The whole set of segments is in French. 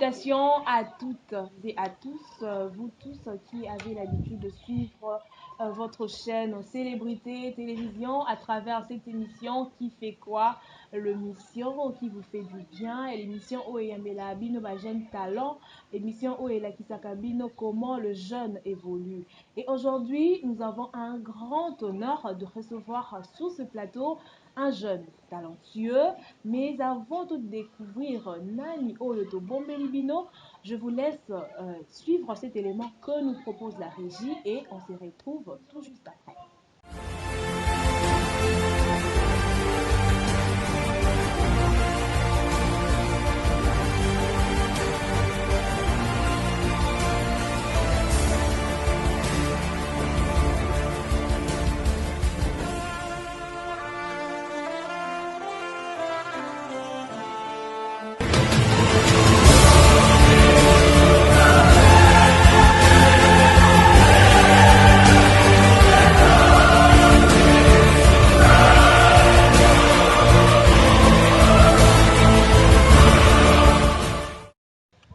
Salutations à toutes et à tous, vous tous qui avez l'habitude de suivre votre chaîne Célébrité Télévision à travers cette émission qui fait quoi? L'émission qui vous fait du bien et l'émission Oyambela Bino Jeune Talent, l'émission Oyela Kisakabino Comment le jeune évolue. Et aujourd'hui, nous avons un grand honneur de recevoir sur ce plateau un jeune talentueux. Mais avant de découvrir Nani Oloto Bombelibino, je vous laisse suivre cet élément que nous propose la régie et on se retrouve tout juste après.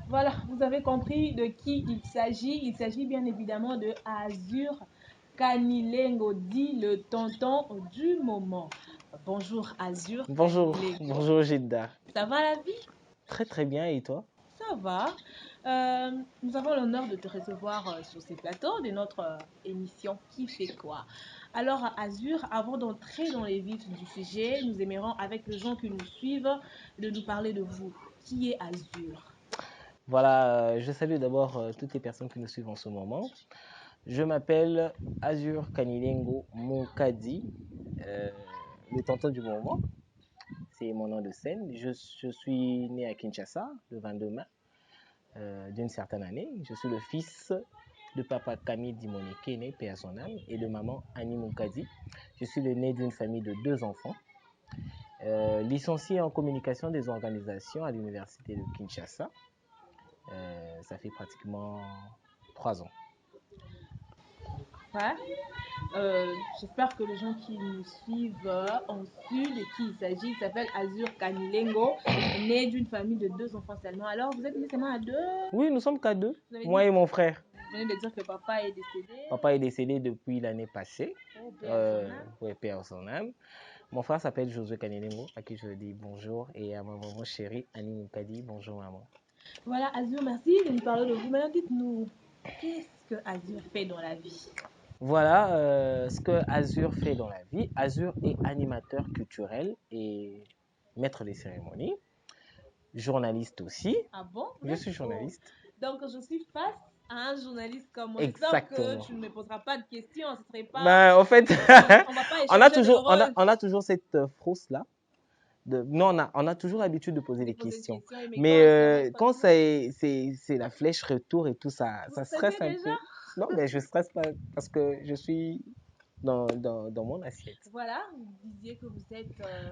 Voilà, vous avez compris de qui il s'agit. Il s'agit bien évidemment de Azur Kanilengo, dit le tonton du moment. Bonjour Azur Bonjour, Kanilengo. bonjour Gilda. Ça va la vie? Très très bien, et toi? Ça va. Nous avons l'honneur de te recevoir sur ces plateaux de notre émission Qui fait quoi? Alors Azur, avant d'entrer dans les vifs du sujet, nous aimerons avec les gens qui nous suivent de nous parler de vous. Qui est Azur? Voilà, je salue d'abord toutes les personnes qui nous suivent en ce moment. Je m'appelle Azur Kanilengo Moukadi, euh, le tonton du moment. C'est mon nom de scène. Je suis né à Kinshasa le 22 mai d'une certaine année. Je suis le fils de papa Camille Dimoneke, né paix à son âme, et de maman Annie Moukadi. Je suis le né d'une famille de 2 enfants. Licencié en communication des organisations à l'université de Kinshasa. Ça fait pratiquement 3 ans. Ouais. J'espère que les gens qui nous suivent ont su de qui il s'agit. Il s'appelle Azur Kanilengo, né d'une famille de 2 enfants seulement. Alors, vous êtes né seulement à 2? Oui, nous sommes qu'à 2, Vous avez moi dit, et mon frère. vous venez de dire que papa est décédé. Papa est décédé depuis l'année passée. Oh, paix à son âme. Ouais, paix à son âme. Mon frère s'appelle Josué Kanilengo, à qui je dis bonjour, et à ma maman chérie Annie Moukadi, bonjour maman. Voilà, Azur, merci de nous parler de vous. Maintenant, dites-nous, qu'est-ce que Azur fait dans la vie? Voilà ce que Azur fait dans la vie. Azur est animateur culturel et maître des cérémonies, journaliste aussi. Ah bon? Je suis journaliste. Donc, je suis face à un journaliste comme moi. Exactement. J'espère que tu ne me poseras pas de questions. Ce serait pas... Ben, en fait, on va pas on a échanger de toujours, rôle. on a toujours cette frousse-là. Non, on a toujours l'habitude de poser des questions. Mais quand c'est la flèche retour et tout ça, ça stresse un peu. Non, mais je stresse pas parce que je suis dans mon assiette. Voilà, vous disiez que vous êtes...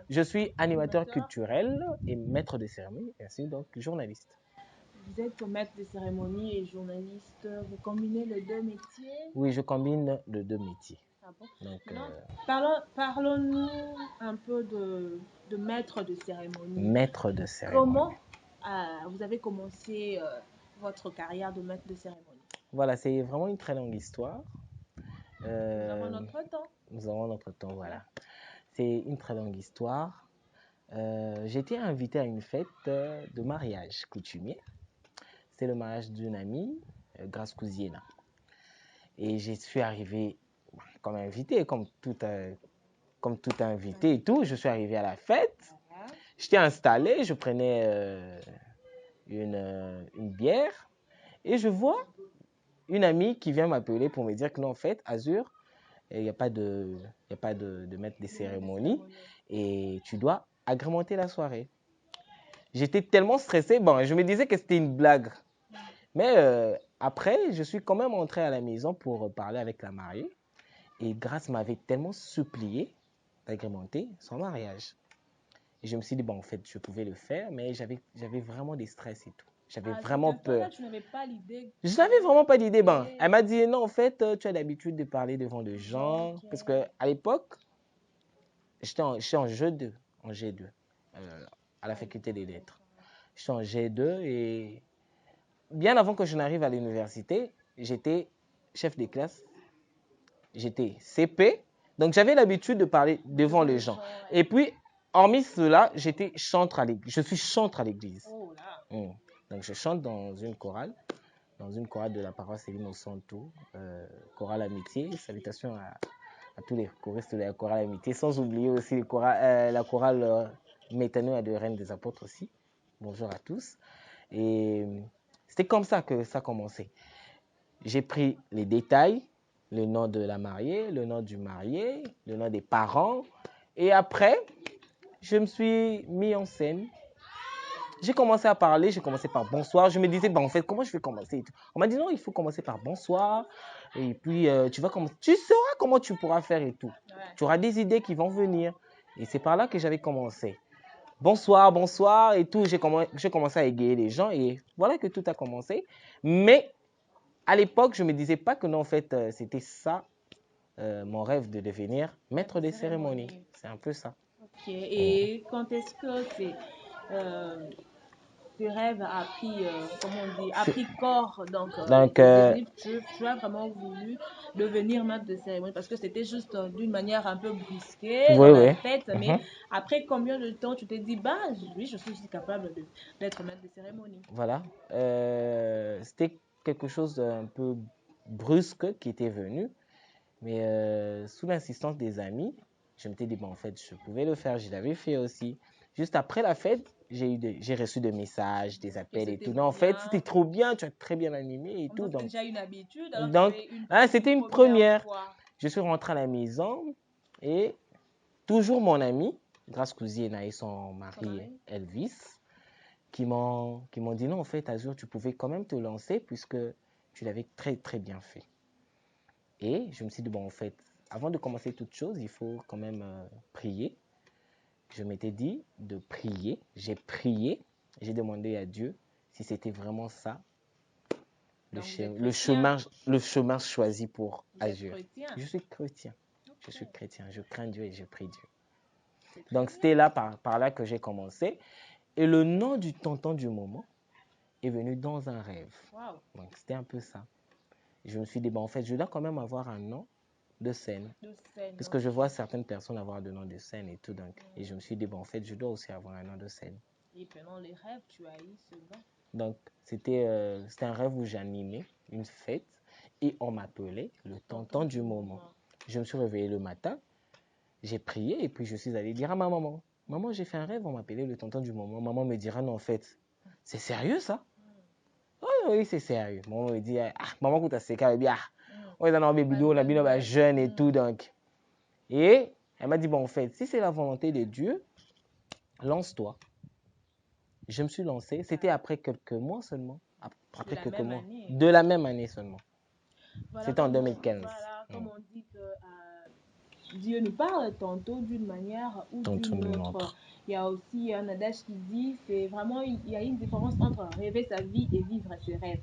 Je suis animateur culturel et maître de cérémonie, ainsi donc journaliste. Vous êtes maître de cérémonie et journaliste. Vous combinez les deux métiers? Oui, je combine les 2 métiers. Ah bon? Donc, parlons-nous un peu de maître de cérémonie. Maître de cérémonie. Comment vous avez commencé votre carrière de maître de cérémonie? Voilà, c'est vraiment une très longue histoire. Nous avons notre temps. Nous avons notre temps, voilà. C'est une très longue histoire. J'ai été invité à une fête de mariage coutumier. C'est le mariage d'une amie, Grace Cousiena. Et je suis arrivé comme invité, comme tout invité et tout. Je suis arrivé à la fête. J'étais installé, je prenais une bière et je vois une amie qui vient m'appeler pour me dire que non, en fait, Azur, il n'y a pas de maître des cérémonies et tu dois agrémenter la soirée. J'étais tellement stressé, bon, je me disais que c'était une blague. Mais après, je suis quand même entré à la maison pour parler avec la mariée et Grace m'avait tellement supplié d'agrémenter son mariage. Et je me suis dit, bon, en fait, je pouvais le faire, mais j'avais vraiment des stress et tout. J'avais vraiment peur. Là, tu n'avais pas l'idée. Je n'avais vraiment pas d'idée. Bon, elle m'a dit, non, en fait, tu as l'habitude de parler devant les gens. Okay. Parce qu'à l'époque, j'étais en G2, à la faculté des lettres. J'étais en G2 et bien avant que je n'arrive à l'université, j'étais chef de classe, j'étais CP, donc j'avais l'habitude de parler devant les gens. Et puis, hormis cela, j'étais chantre à l'église. Je suis chantre à l'église. Oh là. Donc, je chante dans une chorale de la paroisse Elimo Santo, chorale Amitié. Salutations à tous les choristes de la chorale Amitié, sans oublier aussi la chorale Métano de Reine des Apôtres aussi. Bonjour à tous. Et c'était comme ça que ça a commencé. J'ai pris les détails, le nom de la mariée, le nom du marié, le nom des parents. Et après, je me suis mis en scène. J'ai commencé à parler, j'ai commencé par bonsoir. Je me disais, en fait, comment je vais commencer? On m'a dit, non, il faut commencer par bonsoir. Et puis, tu sauras comment tu pourras faire et tout. Ouais. Tu auras des idées qui vont venir. Et c'est par là que j'avais commencé. Bonsoir, bonsoir et tout. J'ai commencé à égayer les gens et voilà que tout a commencé. Mais à l'époque, je ne me disais pas que non, en fait, c'était ça, mon rêve de devenir maître des cérémonies. C'est un peu ça. Ok. Et quand est-ce que tes rêves a pris corps, donc tu as vraiment voulu devenir maître de cérémonie parce que c'était juste d'une manière un peu brusquée dans la tête, mais après combien de temps tu t'es dit, bah oui, je suis aussi capable d'être maître de cérémonie? Voilà, c'était quelque chose d'un peu brusque qui était venu, mais sous l'insistance des amis, je m'étais dit, bon, en fait, je pouvais le faire, je l'avais fait aussi. Juste après la fête, j'ai reçu des messages, des appels et tout. Non, en fait, c'était trop bien, tu as très bien animé et tout. Donc, déjà une habitude, donc c'était une première fois. Je suis rentré à la maison et toujours mon ami, grâce cousine et son mari Elvis, qui m'ont dit non, en fait, Azur, tu pouvais quand même te lancer puisque tu l'avais très, très bien fait. Et je me suis dit, bon, en fait, avant de commencer toute chose, il faut quand même prier. Je m'étais dit de prier. J'ai prié. J'ai demandé à Dieu si c'était vraiment ça, le chemin choisi pour Azur. Je suis chrétien. Okay. Je suis chrétien. Je crains Dieu et je prie Dieu. Donc, c'était là, par là que j'ai commencé. Et le nom du tonton du moment est venu dans un rêve. Wow. Donc, c'était un peu ça. Je me suis dit, bon, en fait, je dois quand même avoir un nom de scène. Parce que je vois certaines personnes avoir des noms de scène et tout. Donc, et je me suis dit, bon, en fait, je dois aussi avoir un nom de scène. Et pendant les rêves, tu as eu ce nom? Donc, c'était un rêve où j'animais une fête et on m'appelait le tonton du moment. Je me suis réveillé le matin, j'ai prié et puis je suis allé dire à ma maman, maman, j'ai fait un rêve, on m'appelait le tonton du moment. Maman me dira, non, en fait, c'est sérieux ça? Oui, c'est sérieux. Maman me dit, maman, écoute, c'est carré bien. On est dans nos vidéos, on a bien jeune et tout. Donc. Et elle m'a dit, bon, en fait, si c'est la volonté de Dieu, lance-toi. Je me suis lancé. C'était après quelques mois seulement. Après quelques mois. De la même année seulement. Voilà, c'était en 2015. Voilà, comme on dit que Dieu nous parle tantôt d'une manière ou d'une autre. Il y a aussi un adage qui dit, c'est vraiment, il y a une différence entre rêver sa vie et vivre ses rêves.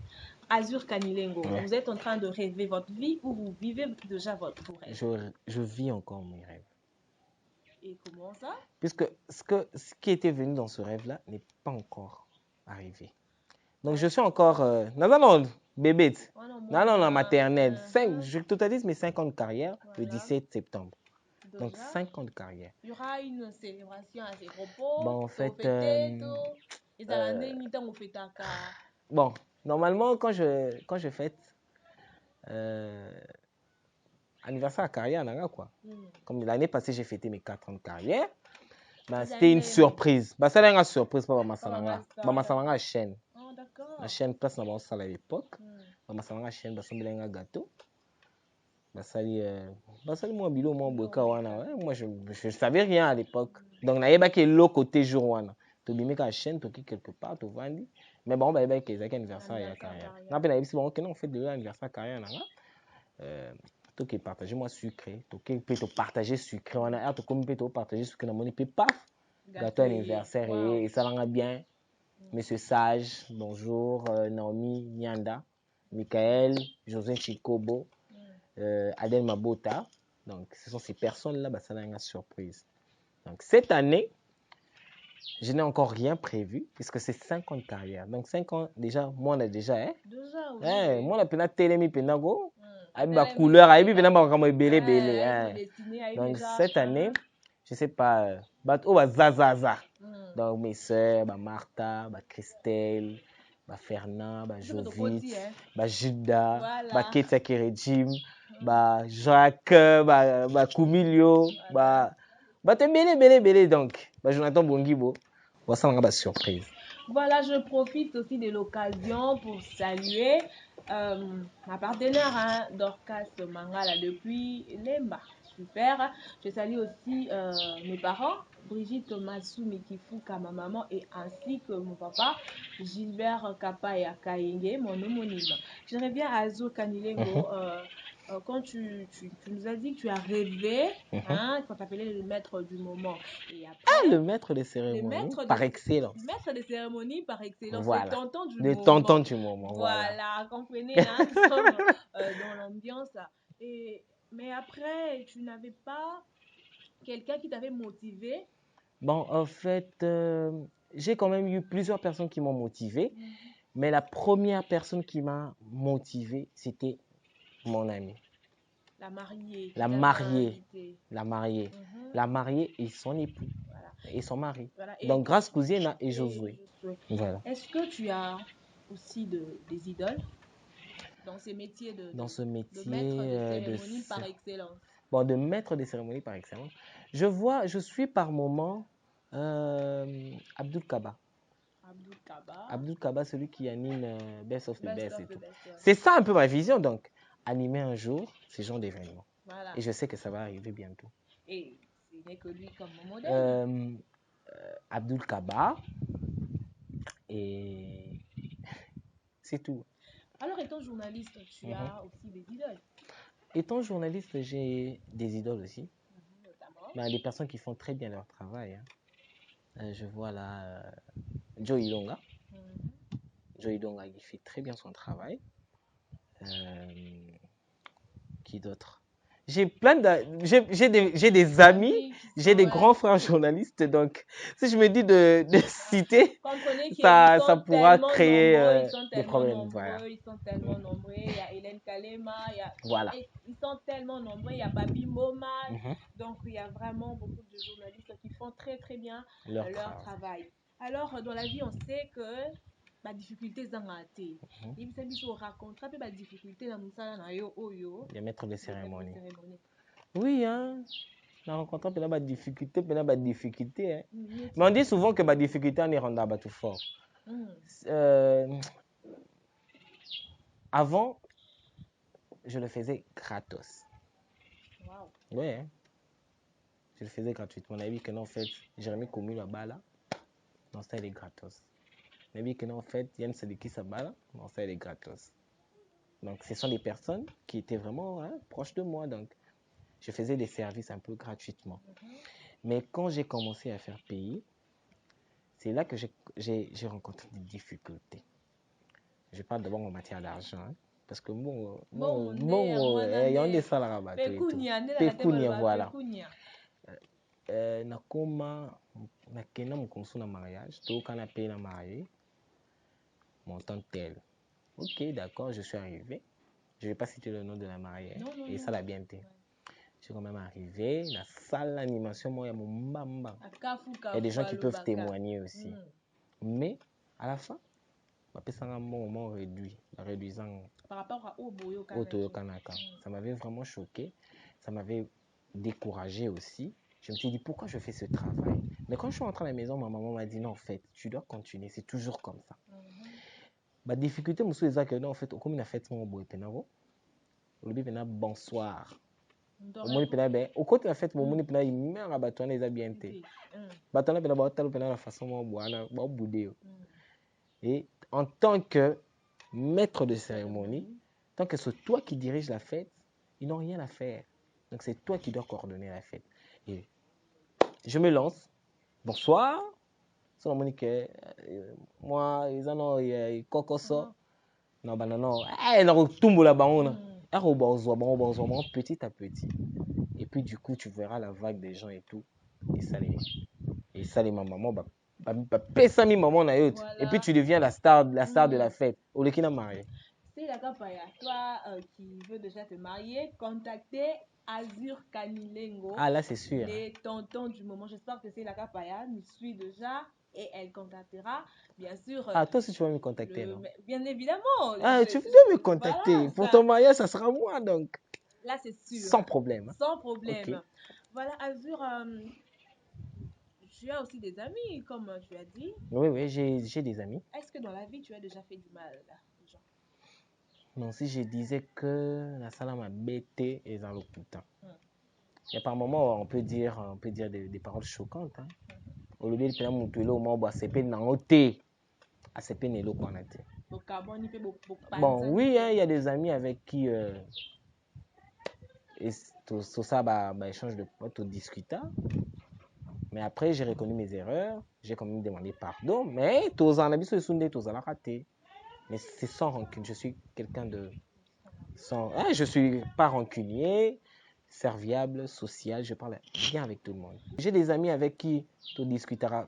Azur Kanilengo, vous êtes en train de rêver votre vie ou vous vivez déjà vos rêves? Je vis encore mes rêves. Et comment ça? Puisque ce qui était venu dans ce rêve-là n'est pas encore arrivé. Donc, je suis encore... non, bébé. Non, maternelle. Je totalise mes 5 ans de carrière le 17 septembre. Donc, 5 ans de carrière. Il y aura une célébration à ces propos. Bon, en fait... bon, normalement, quand je fête anniversaire à carrière, quoi. Comme l'année passée, j'ai fêté mes 4 ans de carrière. Bah, c'était une surprise. Bah, ça une surprise pour Masalanga. Masalanga chaîne. Oh, d'accord. La chaîne place dans salle à l'époque. Masalanga chaîne, bah, semblait un gâteau. Bah, moi, bilo, moi, moi, je savais rien à l'époque. Donc, il y avait l'autre côté jour, wana. Tu bimé la chaîne, tu quelque part, tu vendis. Mais bon, bah, il y a un anniversaire à carrière. On fait de l'anniversaire à carrière. Tu peux partager moi sucré, tu peux partager sucré, on a tu peux partager sucré dans mon épée, paf, gâteau anniversaire et ça va bien. Monsieur Sage, bonjour, Naomi, Nyanda, Michael, José Chikobo, Adel Mabota. Donc, ce sont ces personnes-là, bah, ça a une surprise. Donc, cette année, je n'ai encore rien prévu puisque c'est 5 ans de carrière. Donc 5 ans, déjà, moi, on a déjà, hein? Déjà, oui. Moi, on a télé, go. Télé, Ma couleur, mi, aïe, belé. Aïe, destiné, aïe, Donc déjà. cette année, je sais pas, zazaza. Donc mes soeurs, Martha, Christelle, Fernand, Jovit, Juda, Voilà. Ketia Kerejim, Jacques, Koumilio, belé. Donc, Jonathan Bongibo, voici une surprise. Voilà, je profite aussi de l'occasion pour saluer ma partenaire, hein, Dorcas Mangala depuis Lemba. Super. Je salue aussi mes parents, Brigitte Massou Mikifuka, ma maman, et ainsi que mon papa, Gilbert Kapaya Kayenge, mon homonyme. Je reviens à Zo Kanilengo. Quand tu nous as dit que tu as rêvé, hein, quand tu appelais le maître du moment. Et après, le maître de cérémonie, par excellence. Le maître de cérémonie par excellence, voilà. le tonton du le moment. Tonton du moment, voilà. Comprenez, hein, nous sommes dans l'ambiance. Mais après, tu n'avais pas quelqu'un qui t'avait motivé? Bon, en fait, j'ai quand même eu plusieurs personnes qui m'ont motivé. Mais la première personne qui m'a motivé, c'était mon ami. La mariée. La mariée et son époux. Voilà. Et son mari. Voilà. Donc, grâce cousine et Josué. Voilà. Est-ce que tu as aussi des idoles dans ces métiers de maître de cérémonie par excellence? Bon, de maître de cérémonie par excellence. Je suis par moment Abdul Kaba. Abdul Kaba, celui qui anime Best of the Best et tout. C'est ça un peu ma vision, donc. Animer un jour ce genre d'événement. Voilà. Et je sais que ça va arriver bientôt. Et ce n'est que lui comme modèle. Abdul Kaba. Et c'est tout. Alors, étant journaliste, tu as aussi des idoles? Étant journaliste, j'ai des idoles aussi. Notamment des personnes qui font très bien leur travail. Hein. Je vois là Joe Ilonga. Joe Ilonga, il fait très bien son travail. Qui d'autre? J'ai des amis, j'ai des grands frères journalistes, donc si je me dis de citer, ça pourra créer des problèmes. Voilà. Ils sont tellement nombreux, il y a Hélène Kalema, ils sont tellement nombreux, il y a Babi Moma, donc il y a vraiment beaucoup de journalistes qui font très très bien leur travail. Alors dans la vie, on sait que ma difficulté est raté. Et vous savez, il faut raconter ma difficulté dans le maître de cérémonie. Oui, hein. On rencontre pas de difficulté, hein. Mais on dit souvent que ma difficulté en est rendable tout fort. Avant, je le faisais gratos. Wow. Oui, hein. Je le faisais gratuitement. On a vu que non, en fait, Jérémy commis la balle. Non, ça, il est gratos. On a vu que non, en fait, Yann Sadiki sa balle. Non, ça, il est gratos. Donc, ce sont des personnes qui étaient vraiment proches de moi. Donc, je faisais des services un peu gratuitement. Mais quand j'ai commencé à faire payer, c'est là que j'ai rencontré des difficultés. Je parle d'abord en matière d'argent. Hein, parce que il y a des salaires à battre. Pécunia, voilà. Nakoma, nakena mukonso na mariage, to kana paye na marié, montant tel. Ok, d'accord, je suis arrivé. Je ne vais pas citer le nom de la mariée. Et ça l'a bien été. Je suis quand même arrivé. La salle d'animation, moi, il y a mon mbamba. Il y a des gens qui peuvent témoigner aussi. Mais, à la fin, c'est un moment réduit. Réduisant par rapport à Otoyo Kanaka. Ça m'avait vraiment choqué. Ça m'avait découragé aussi. Je me suis dit, pourquoi je fais ce travail? Mais quand je suis rentré à la maison, ma maman m'a dit, non, en fait, tu dois continuer. C'est toujours comme ça. La difficulté, je suis que non, en fait, comme il a fait mon beau épenavo, le bébé bonsoir. Au côté la fête, mon pena il meurt à bâton les habientés. Bâton la pena la façon moi boire boudé. Et en tant que maître de cérémonie, tant que c'est toi qui diriges la fête, ils n'ont rien à faire. Donc c'est toi qui dois coordonner la fête. Et je me lance. Bonsoir. C'est Monique. Moi, ils en ont cocoso. Non, bah non. Eh, non, tout là-bas. Petit à petit. Et puis du coup, tu verras la vague des gens et tout. Et ça, les mamans, bah, pesa mi maman na yote. Voilà. Et puis tu deviens la star de la fête. Au lieu qu'il n'a marié. C'est la Kapaya. Toi qui veux déjà te marier, contactez Azur Kanilengo. Ah là c'est sûr. Les tontons du moment. J'espère que c'est la Kapaya nous suit déjà et elle contactera bien sûr. Ah toi aussi tu vas me contacter non? Bien évidemment. Ah tu veux me contacter. Voilà, pour ça. ton mariage ça sera moi donc. Là c'est sûr. Sans problème. Sans problème. Okay. Voilà Azur. Tu as aussi des amis, comme tu as dit. Oui, j'ai des amis. Est-ce que dans la vie, tu as déjà fait du mal aux gens? Non, si je disais que la salle m'a bêté et dans le putain. Et par moments, on peut dire des paroles choquantes. Hein. Au lieu de faire mon pelo, moi, c'est peine en haute. Ah, c'est peine et l'eau qu'on a été. Bon, oui, il y a des amis avec qui tout ça, échange de potes, tout discuta. Mais après, j'ai reconnu mes erreurs. J'ai quand même demandé pardon. Mais tous en habit, tous en raté. Mais c'est sans rancune. Je suis quelqu'un de je suis pas rancunier, serviable, social. Je parle bien avec tout le monde. J'ai des amis avec qui tu discuteras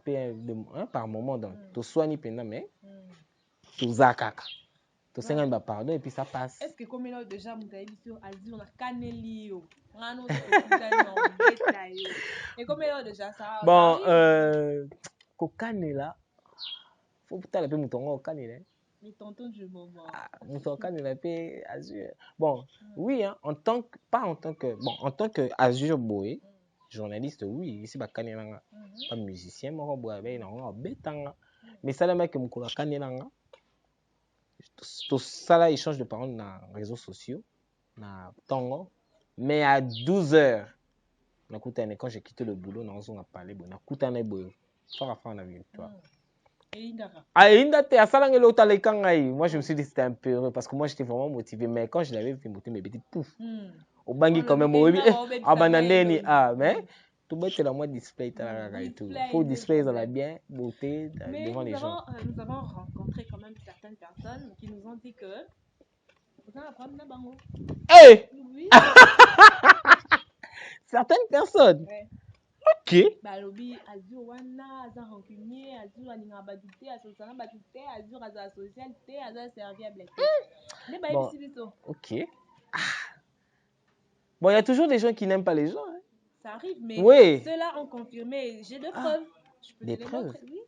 par moment. Donc, tu soignes pendant, mais tu zakaka. Tu sais un pardon et puis ça passe. Est-ce que comme là déjà vous avez vu sur Azur on a canelio. Et comme là déjà ça. Bon, cocanela. Faut peut-être un peu mouton au canela. Les tontons du moment. Mouton canela pe Azur. Bon, oui hein, en tant que Azur Boy, journaliste oui, ici ba canela pas musicien, moi boy avec non betanga. Mais ça le mec que mukula canela. Tout ça là échange de paroles dans les réseaux sociaux, na tongo. Mais à 12h, quand j'ai quitté le boulot, on a parlé, on a écouté un boulot. Fara fara na victoire. Moi je me suis dit c'était un peu heureux parce que moi j'étais vraiment motivé, mais quand je l'avais vu monter mes petits pouf. Au bangi quand même mais tout bête la moi display et tout. Faut display dans la bien beauté devant les gens. Nous avons rencontré quand même certaines personnes qui nous ont dit que hey! Oui. Certaines personnes. Ouais. Ok. Balobi Azur wana aza rancunier, Azur aninga badité, asosana badité, Azur aza social té, aza serviable. Bon. Ok. Bon, il y a toujours des gens qui n'aiment pas les gens. Hein. Ça arrive, mais oui. Ceux-là ont confirmé. J'ai des preuves. Je peux des preuves. Oui.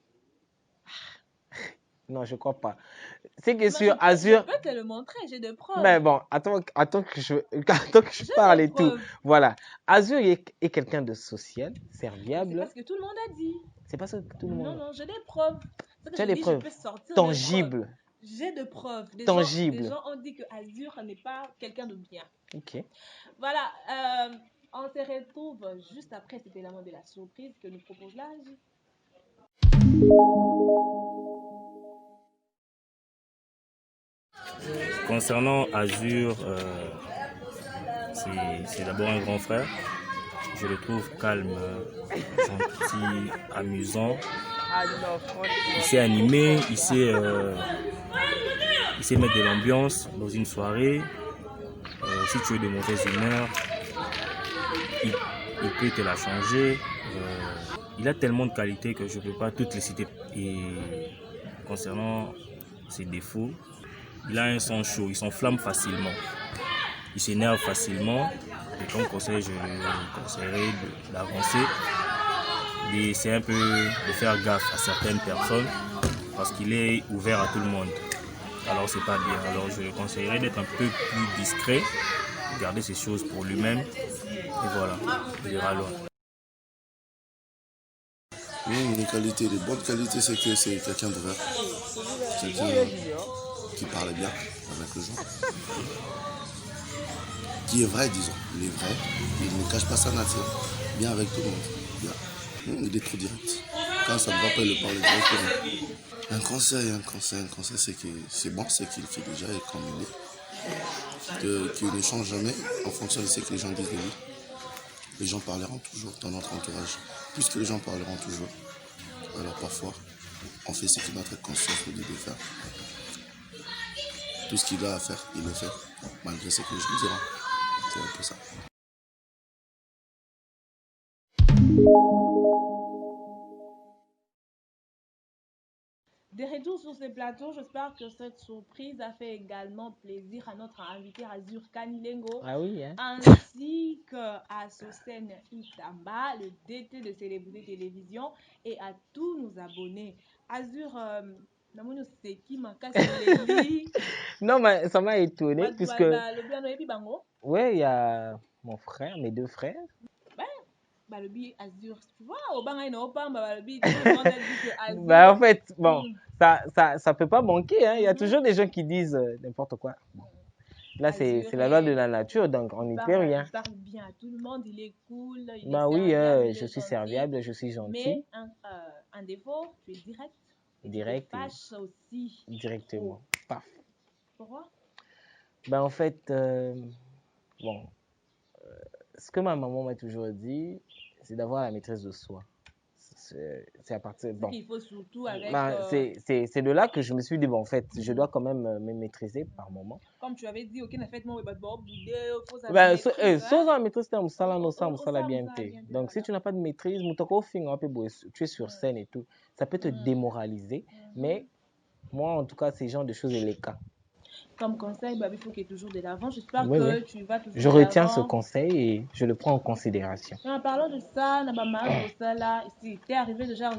Non, je crois pas. C'est que sur Azur. Je peux te le montrer, j'ai des preuves. Mais bon, attends que je parle et tout. Voilà. Azur est quelqu'un de social, serviable. C'est parce que tout le monde a dit. C'est pas ça que tout le monde. Non, j'ai des preuves. Tu as des preuves tangibles. J'ai des preuves. Des gens ont dit que Azur n'est pas quelqu'un de bien. Ok. Voilà. On se retrouve juste après cet élément de la surprise que nous propose la régie. Concernant Azur, c'est d'abord un grand frère. Je le trouve calme, gentil, amusant. Il s'est animé, il sait mettre de l'ambiance dans une soirée. Si tu es de mauvaise humeur, il peut te la changer. Il a tellement de qualités que je ne peux pas toutes les citer. Et concernant ses défauts, il a un sang chaud, il s'enflamme facilement. Il s'énerve facilement. Et comme conseil, je lui conseillerais d'avancer, d'essayer un peu de faire gaffe à certaines personnes parce qu'il est ouvert à tout le monde. Alors c'est pas bien. Alors je lui conseillerais d'être un peu plus discret, de garder ses choses pour lui-même. Et voilà, il ira loin. Oui, des bonnes qualités, c'est que c'est quelqu'un d'ouvert. Quelqu'un qui parle bien avec les gens. Qui est vrai, disons. Il est vrai. Il ne cache pas sa nature. Bien avec tout le monde. Bien. Il est trop direct. Quand ça ne va pas, il le parle directement. Un conseil, c'est que c'est bon, c'est qu'il fait déjà et comme il est. Qu'il ne change jamais en fonction de ce que les gens disent de lui. Les gens parleront toujours dans notre entourage. Puisque les gens parleront toujours. Alors parfois, on fait ce que notre conscience nous dit de faire. Tout ce qu'il a à faire, il le fait. Malgré ce que les gens diront. C'est un peu ça. De retour sur ce plateau, j'espère que cette surprise a fait également plaisir à notre invité Azur Kanilengo, Ah oui, hein? ainsi qu'à Sosen Itamba, le DT de Célébrité Télévision, et à tous nos abonnés. Azur, namoni oseki makasi leli, Non, mais ça m'a étonné, puisque, balobi ano yebi bango, ouais, il y a mon frère, mes deux frères. balobi Azur, tu vois, obanga ina opamba balobi, tout le monde a dit que Bah, en Azur, fait, bon, Mm. ça peut pas manquer, hein. Il y a Mhm. toujours des gens qui disent n'importe quoi. Bon. Là, c'est Azur la loi de la nature, donc on n'y peut rien. il parle bien à tout le monde, il est cool, il Bah est oui, serviable, il je est suis gentil. serviable, je suis gentil, Mais un défaut, tu es direct et tu te direct et fâches aussi. directement. Paf. Pourquoi? Bah, en fait, bon, ce que ma maman m'a toujours dit, c'est d'avoir la maîtrise de soi. C'est à partir. Ce Bon, qu'il faut surtout avec, bah, c'est de là que je me suis dit, bon, en fait, je dois quand même me maîtriser par moment. comme tu avais dit, ok, en fait, moi, il faut ça Bah, maîtrise, hein? sans la maîtrise, c'est un musala, no, ça, Au musala ça, bien ça, t'es. bien, Donc, si voilà. tu n'as pas de maîtrise, tu es sur scène et tout, ça peut te démoraliser. Mais moi, en tout cas, c'est genre de choses et les cas. Comme conseil, bah, il faut qu'il y ait toujours de l'avant. J'espère Oui, que oui. tu vas toujours Je de retiens ce l'avant. conseil et je le prends en considération. Et en parlant de ça, na bamage au ça là, si t'es arrivé déjà à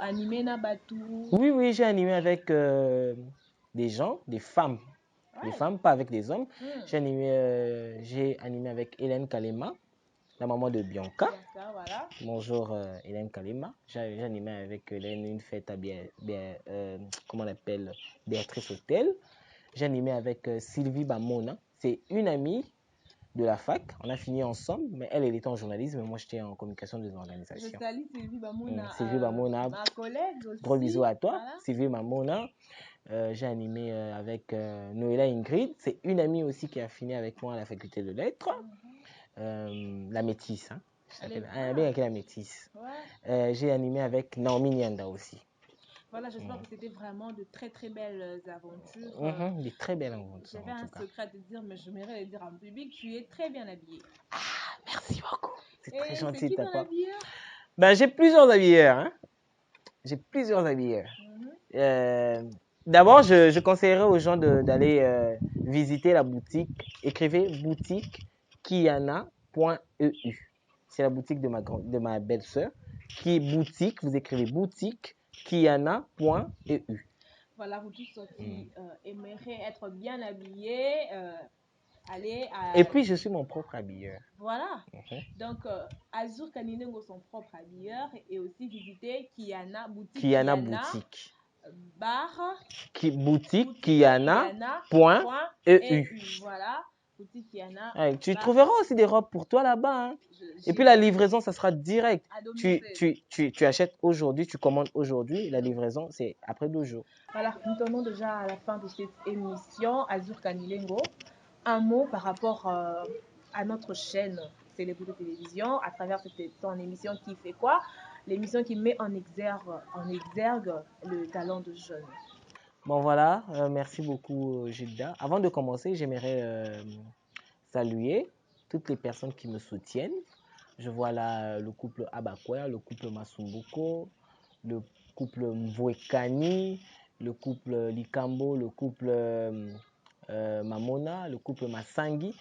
animer na batou. Oui, oui, j'ai animé avec des gens, des femmes. Des Ouais. femmes, pas avec des hommes. Hmm. J'ai animé avec Hélène Kalema, la maman de Bianca. Bianca, voilà. Bonjour Hélène Kalema. J'ai animé avec Hélène une fête à comment on appelle, Béatrice Hôtel. J'ai animé avec Sylvie Bamona. C'est une amie de la fac. On a fini ensemble, mais elle était en journalisme et moi j'étais en communication des Je organisations. salue Sylvie Bamona, Sylvie Bamona, ma collègue aussi. gros bisous à toi. Voilà. Sylvie Bamona. J'ai animé avec Noëlla Ingrid. C'est une amie aussi qui a fini avec moi à la faculté de lettres. La métisse. Hein. Elle est bien avec la métisse. Ouais. J'ai animé avec Naomi Nyanda aussi. Voilà, j'espère que c'était vraiment de très très belles aventures. Des très belles aventures. J'avais un secret à te dire, mais je m'aimerais le dire en public. Tu es très bien habillée. Ah, merci beaucoup. C'est très gentil. C'est qui ton habilleur? Ben, j'ai plusieurs habilleurs. Hein. J'ai plusieurs habilleurs. D'abord, je conseillerais aux gens d'aller visiter la boutique. Écrivez boutique kiana.eu. C'est la boutique de ma belle-sœur. Qui est boutique, vous écrivez boutique kiana.eu. Voilà, vous tous qui aimeraient être bien habillés, allez à... Et puis, je suis mon propre habilleur. Voilà. Donc, Azur Kanilengo, son propre habilleur, et aussi visiter Kiana Boutique. Kiana Boutique. Barre. Boutique Kiana.eu. Voilà. Boutique Kiana. Ouais, tu trouveras aussi des robes pour toi là-bas. Hein. Et puis la livraison, ça sera direct. Tu achètes aujourd'hui, tu commandes aujourd'hui. La livraison, c'est après 2 jours. Voilà, nous tournons déjà à la fin de cette émission. Azur Kanilengo, un mot par rapport à notre chaîne Célébrité Télévision, à travers ton émission qui fait quoi? L'émission qui met en exergue le talent de jeunes. Bon voilà, merci beaucoup Gilda. Avant de commencer, j'aimerais saluer toutes les personnes qui me soutiennent. Je vois là le couple Abakwer, le couple Masumbuko, le couple Mvwekani, le couple Likambo, le couple Mamona, le couple Masangi,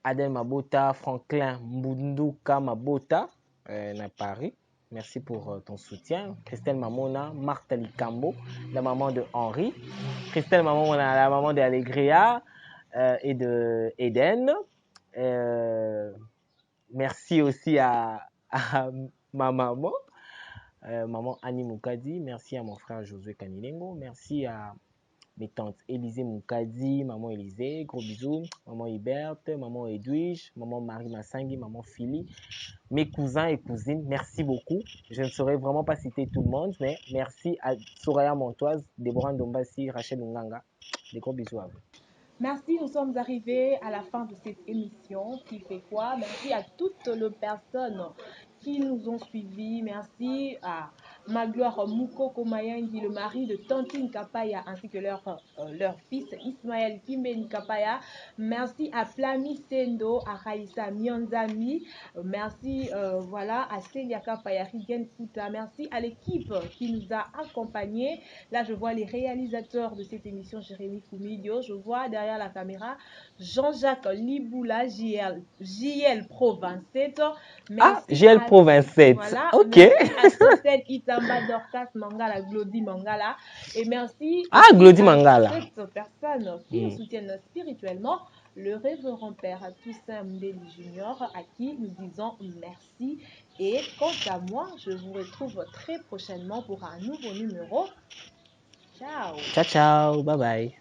Adel Mabota, Franklin Mbunduka Mabota, à Paris. Merci pour ton soutien. Christelle Mamona, Martha Likambo, la maman de Henri. Christelle Mamona, la maman d'Allegria et de Eden. Merci aussi à ma maman, maman Annie Moukadi. Merci à mon frère Josué Kanilengo. Merci à mes tantes Élisée Moukadi, maman Élisée, gros bisous. Maman Huberte, maman Edwige, maman Marie Massangi, maman Philly. Mes cousins et cousines, merci beaucoup. Je ne saurais vraiment pas citer tout le monde, mais merci à Soraya Montoise, Déborah Ndombassi, Rachel Nganga. Des gros bisous à vous. Merci, nous sommes arrivés à la fin de cette émission qui fait quoi? Merci à toutes les personnes qui nous ont suivis. Merci à Magloire Moukoko Mayangi, le mari de Tantine Kapaya, ainsi que leur fils Ismaël Kimbeni Kapaya. Merci à Plami Sendo, à Raïssa Mionzami. Merci voilà, à Célia Kapaya, Rigen Fouta. Merci à l'équipe qui nous a accompagnés. Là, je vois les réalisateurs de cette émission, Jérémy Koumidio. Je vois derrière la caméra Jean-Jacques Liboula, JL Pro 27. Ah, JL Pro 27. Voilà, ok. merci à Sosel Itamba Dorcas Mangala, Glody Mangala. Et merci Glody à Mangala. cette personne qui nous soutiennent spirituellement, le révérend père Toussaint Mbeli Junior, à qui nous disons merci. Et quant à moi, je vous retrouve très prochainement pour un nouveau numéro. Ciao. Ciao, ciao. Bye bye.